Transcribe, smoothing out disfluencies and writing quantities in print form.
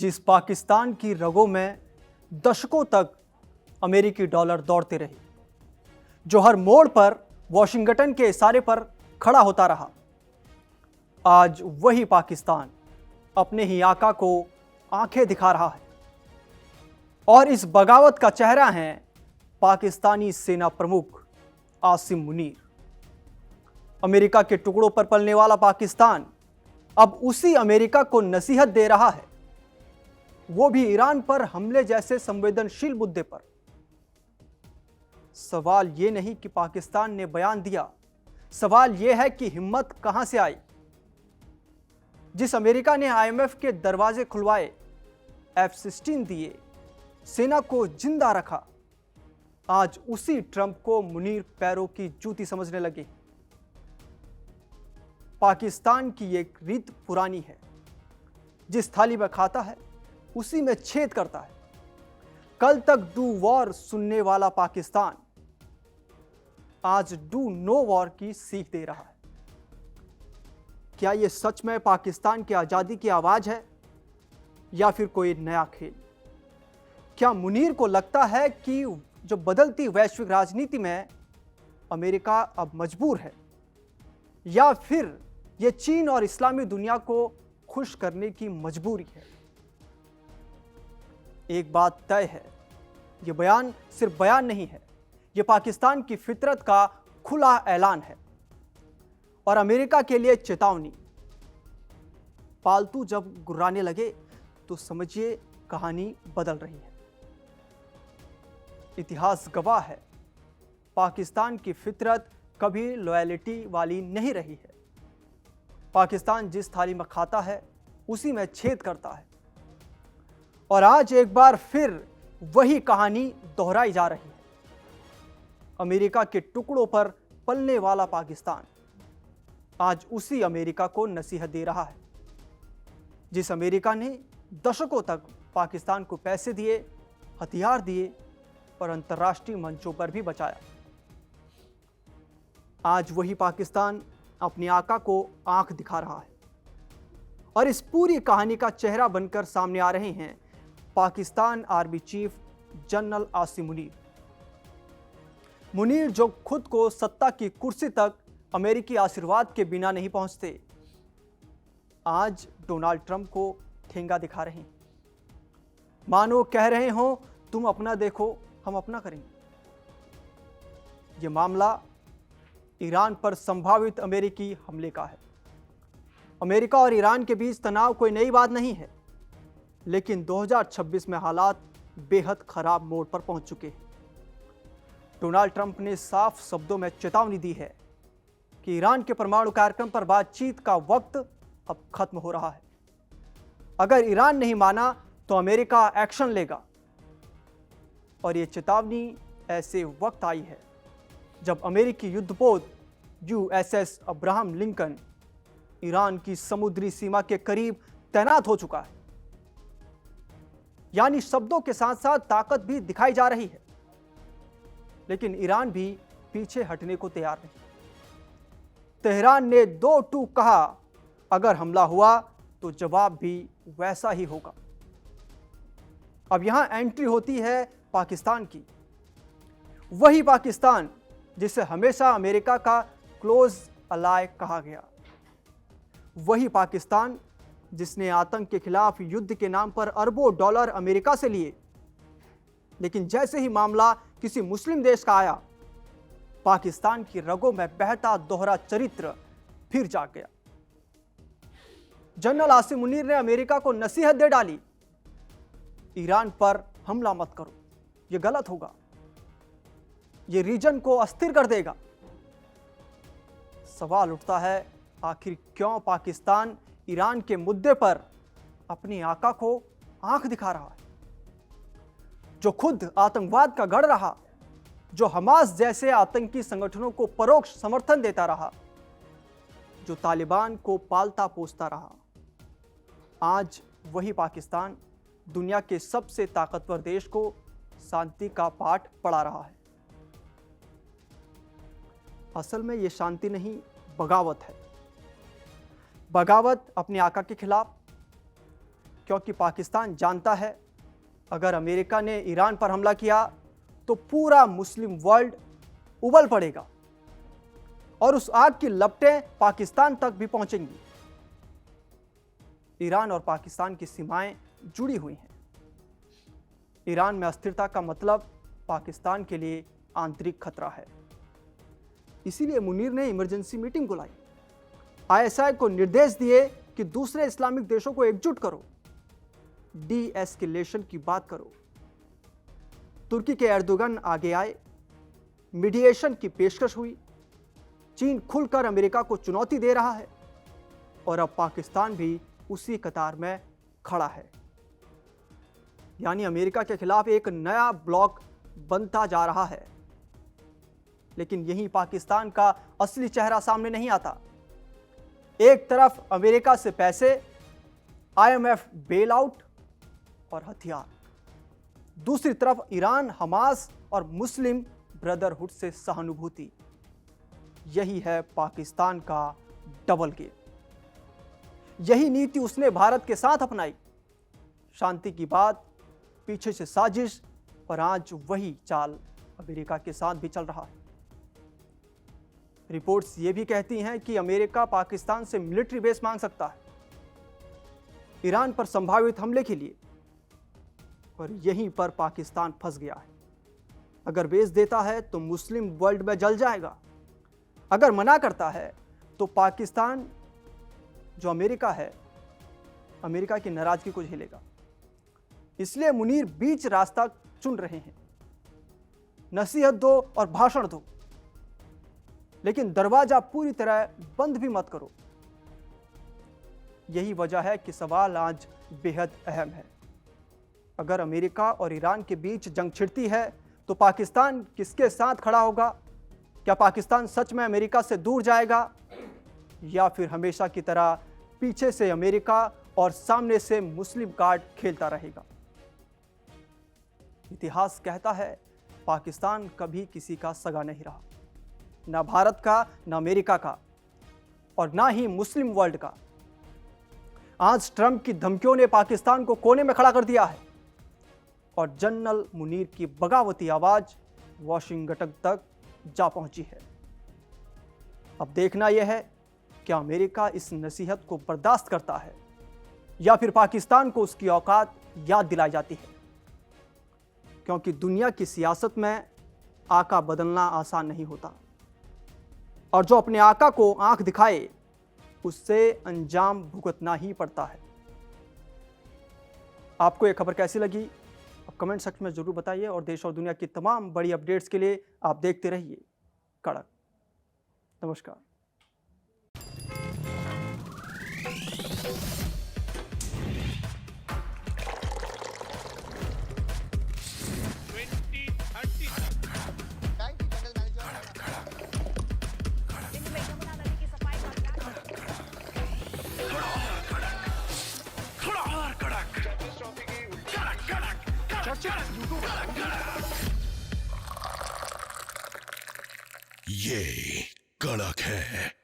जिस पाकिस्तान की रगों में दशकों तक अमेरिकी डॉलर दौड़ते रहे, जो हर मोड़ पर वॉशिंगटन के इशारे पर खड़ा होता रहा, आज वही पाकिस्तान अपने ही आका को आंखें दिखा रहा है। और इस बगावत का चेहरा है पाकिस्तानी सेना प्रमुख आसिम मुनीर। अमेरिका के टुकड़ों पर पलने वाला पाकिस्तान अब उसी अमेरिका को नसीहत दे रहा है, वो भी ईरान पर हमले जैसे संवेदनशील मुद्दे पर। सवाल यह नहीं कि पाकिस्तान ने बयान दिया, सवाल यह है कि हिम्मत कहां से आई। जिस अमेरिका ने IMF के दरवाजे खुलवाए, F-16 दिए, सेना को जिंदा रखा, आज उसी ट्रंप को मुनीर पैरों की जूती समझने लगे। पाकिस्तान की एक रीत पुरानी है, जिस थाली में खाता है उसी में छेद करता है। कल तक डू वॉर सुनने वाला पाकिस्तान आज डू नो वॉर की सीख दे रहा है। क्या यह सच में पाकिस्तान की आजादी की आवाज है या फिर कोई नया खेल? क्या मुनीर को लगता है कि जो बदलती वैश्विक राजनीति में अमेरिका अब मजबूर है, या फिर यह चीन और इस्लामी दुनिया को खुश करने की मजबूरी है? एक बात तय है, यह बयान सिर्फ बयान नहीं है, यह पाकिस्तान की फितरत का खुला ऐलान है और अमेरिका के लिए चेतावनी। पालतू जब गुर्राने लगे तो समझिए कहानी बदल रही है। इतिहास गवाह है, पाकिस्तान की फितरत कभी लॉयल्टी वाली नहीं रही है। पाकिस्तान जिस थाली में खाता है उसी में छेद करता है और आज एक बार फिर वही कहानी दोहराई जा रही है। अमेरिका के टुकड़ों पर पलने वाला पाकिस्तान आज उसी अमेरिका को नसीहत दे रहा है, जिस अमेरिका ने दशकों तक पाकिस्तान को पैसे दिए, हथियार दिए और अंतर्राष्ट्रीय मंचों पर भी बचाया। आज वही पाकिस्तान अपने आका को आंख दिखा रहा है और इस पूरी कहानी का चेहरा बनकर सामने आ रहे हैं Pakistan army chief general Asim Munir. Munir जो खुद को सत्ता की कुर्सी तक अमेरिकी आशीर्वाद के बिना नहीं पहुंचते, आज डोनाल्ड ट्रंप को ठेंगा दिखा रहे हैं। मानो कह रहे हो तुम अपना देखो, हम अपना करेंगे। यह मामला ईरान पर संभावित अमेरिकी हमले का है। अमेरिका और ईरान के बीच तनाव कोई नई बात नहीं है, लेकिन 2026 में हालात बेहद खराब मोड़ पर पहुंच चुके हैं। डोनाल्ड ट्रंप ने साफ शब्दों में चेतावनी दी है कि ईरान के परमाणु कार्यक्रम पर बातचीत का वक्त अब खत्म हो रहा है। अगर ईरान नहीं माना तो अमेरिका एक्शन लेगा। और यह चेतावनी ऐसे वक्त आई है जब अमेरिकी युद्धपोत USS अब्राहम लिंकन ईरान की समुद्री सीमा के करीब तैनात हो चुका है। यानी शब्दों के साथ साथ ताकत भी दिखाई जा रही है, लेकिन ईरान भी पीछे हटने को तैयार नहीं। तेहरान ने 2 टूक कहा, अगर हमला हुआ तो जवाब भी वैसा ही होगा। अब यहां एंट्री होती है पाकिस्तान की, वही पाकिस्तान जिसे हमेशा अमेरिका का क्लोज अलाय कहा गया, वही पाकिस्तान जिसने आतंक के खिलाफ युद्ध के नाम पर अरबों डॉलर अमेरिका से लिए, लेकिन जैसे ही मामला किसी मुस्लिम देश का आया, पाकिस्तान की रगों में बहता दोहरा चरित्र फिर जाग गया। जनरल आसिम मुनीर ने अमेरिका को नसीहत दे डाली, ईरान पर हमला मत करो, यह गलत होगा, यह रीजन को अस्थिर कर देगा। सवाल उठता है, आखिर क्यों पाकिस्तान ईरान के मुद्दे पर अपने आका को आंख दिखा रहा है, जो खुद आतंकवाद का गढ़ रहा, जो हमास जैसे आतंकी संगठनों को परोक्ष समर्थन देता रहा, जो तालिबान को पालता पोसता रहा। आज वही पाकिस्तान दुनिया के सबसे ताकतवर देश को शांति का पाठ पढ़ा रहा है। असल में यह शांति नहीं, बगावत है। बगावत अपने आका के खिलाफ, क्योंकि पाकिस्तान जानता है अगर अमेरिका ने ईरान पर हमला किया तो पूरा मुस्लिम वर्ल्ड उबल पड़ेगा और उस आग की लपटें पाकिस्तान तक भी पहुंचेंगी। ईरान और पाकिस्तान की सीमाएं जुड़ी हुई हैं। ईरान में अस्थिरता का मतलब पाकिस्तान के लिए आंतरिक खतरा है। इसीलिए मुनीर ने इमरजेंसी मीटिंग बुलाई, आईएसआई को निर्देश दिए कि दूसरे इस्लामिक देशों को एकजुट करो, डी-एस्केलेशन की बात करो। तुर्की के एर्दोगन आगे आए, मीडिएशन की पेशकश हुई। चीन खुलकर अमेरिका को चुनौती दे रहा है और अब पाकिस्तान भी उसी कतार में खड़ा है। यानी अमेरिका के खिलाफ एक नया ब्लॉक बनता जा रहा है। लेकिन यहीं पाकिस्तान का असली चेहरा सामने नहीं आता। एक तरफ अमेरिका से पैसे, आईएमएफ बेल आउट और हथियार, दूसरी तरफ ईरान, हमास और मुस्लिम ब्रदरहुड से सहानुभूति। यही है पाकिस्तान का डबल गेम। यही नीति उसने भारत के साथ अपनाई। शांति की बात, पीछे से साजिश, और आज वही चाल अमेरिका के साथ भी चल रहा है। रिपोर्ट्स ये भी कहती हैं कि अमेरिका पाकिस्तान से मिलिट्री बेस मांग सकता है ईरान पर संभावित हमले के लिए, और यहीं पर पाकिस्तान फंस गया है। अगर बेस देता है तो मुस्लिम वर्ल्ड में जल जाएगा, अगर मना करता है तो पाकिस्तान जो अमेरिका है, अमेरिका की नाराजगी को झेलेगा। इसलिए मुनीर बीच रास्ता चुन रहे हैं। नसीहत दो और भाषण दो, लेकिन दरवाजा पूरी तरह बंद भी मत करो। यही वजह है कि सवाल आज बेहद अहम है। अगर अमेरिका और ईरान के बीच जंग छिड़ती है तो पाकिस्तान किसके साथ खड़ा होगा? क्या पाकिस्तान सच में अमेरिका से दूर जाएगा, या फिर हमेशा की तरह पीछे से अमेरिका और सामने से मुस्लिम कार्ड खेलता रहेगा? इतिहास कहता है पाकिस्तान कभी किसी का सगा नहीं रहा, ना भारत का, ना अमेरिका का, और ना ही मुस्लिम वर्ल्ड का। आज ट्रंप की धमकियों ने पाकिस्तान को कोने में खड़ा कर दिया है और जनरल मुनीर की बगावती आवाज वॉशिंगटन तक जा पहुंची है। अब देखना यह है कि अमेरिका इस नसीहत को बर्दाश्त करता है या फिर पाकिस्तान को उसकी औकात याद दिलाई जाती है, क्योंकि दुनिया की सियासत में आका बदलना आसान नहीं होता, और जो अपने आका को आंख दिखाए उससे अंजाम भुगतना ही पड़ता है। आपको यह खबर कैसी लगी? अब कमेंट सेक्शन में जरूर बताइए, और देश और दुनिया की तमाम बड़ी अपडेट्स के लिए आप देखते रहिए कड़क। नमस्कार। ये कड़क है।